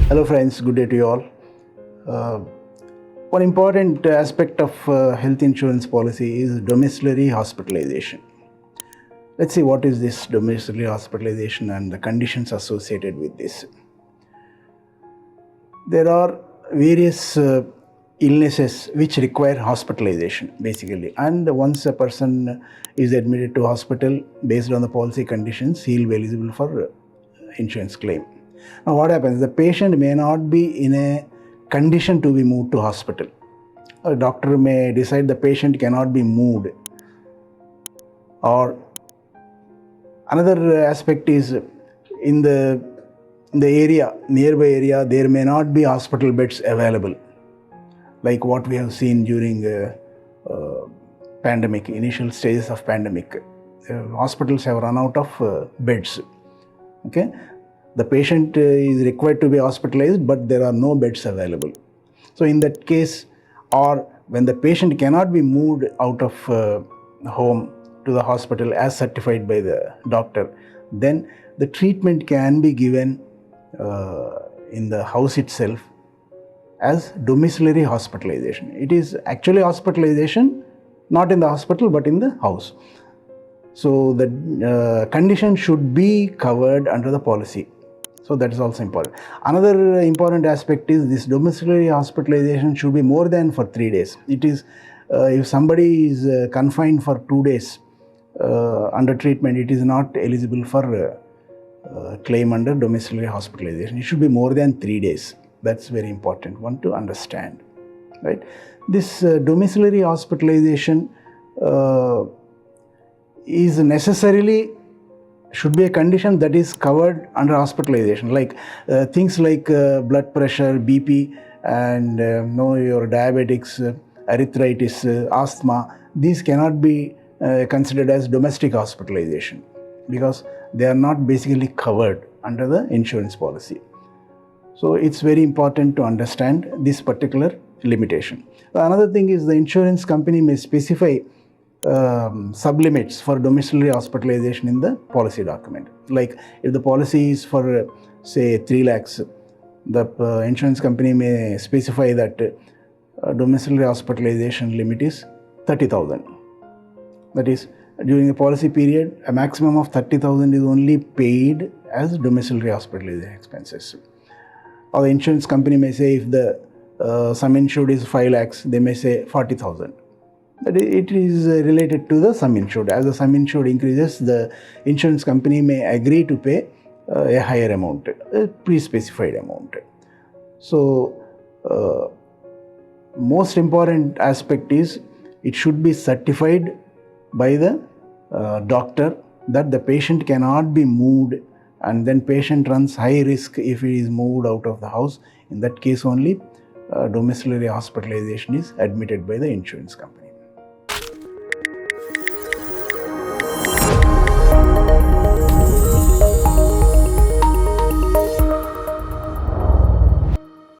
Hello friends, good day to you all. One important aspect of health insurance policy is domiciliary hospitalization. Let's see what is this domiciliary hospitalization and the conditions associated with this. There are various illnesses which require hospitalization basically, and once a person is admitted to hospital based on the policy conditions, he will be eligible for insurance claim. Now what happens, the patient may not be in a condition to be moved to hospital. A doctor may decide the patient cannot be moved, or another aspect is in the nearby area there may not be hospital beds available, like what we have seen during pandemic, initial stages of pandemic. Hospitals have run out of beds. Okay, the patient is required to be hospitalized, but there are no beds available. So in that case, or when the patient cannot be moved out of home to the hospital as certified by the doctor, then the treatment can be given in the house itself as domiciliary hospitalization. It is actually hospitalization, not in the hospital but in the house. So the condition should be covered under the policy. So that is also important. Another important aspect is this domiciliary hospitalization should be more than for 3 days. It is if somebody is confined for 2 days under treatment, it is not eligible for claim under domiciliary hospitalization. It should be more than 3 days. That's very important one to understand, right? This domiciliary hospitalization is necessarily should be a condition that is covered under hospitalization, like things like blood pressure, BP, and your diabetics, arthritis, asthma. These cannot be considered as domestic hospitalization because they are not basically covered under the insurance policy. So it's very important to understand this particular limitation. Another thing is the insurance company may specify sublimits for domiciliary hospitalization in the policy document. Like if the policy is for say 3 lakhs, the insurance company may specify that domiciliary hospitalization limit is 30,000. That is, during the policy period, a maximum of 30,000 is only paid as domiciliary hospitalization expenses. Or the insurance company may say if the sum insured is 5 lakhs, they may say 40,000. But it is related to the sum insured. As the sum insured increases, the insurance company may agree to pay a higher amount, a pre-specified amount. So, most important aspect is it should be certified by the doctor that the patient cannot be moved, and then patient runs high risk if he is moved out of the house. In that case only, domiciliary hospitalization is admitted by the insurance company.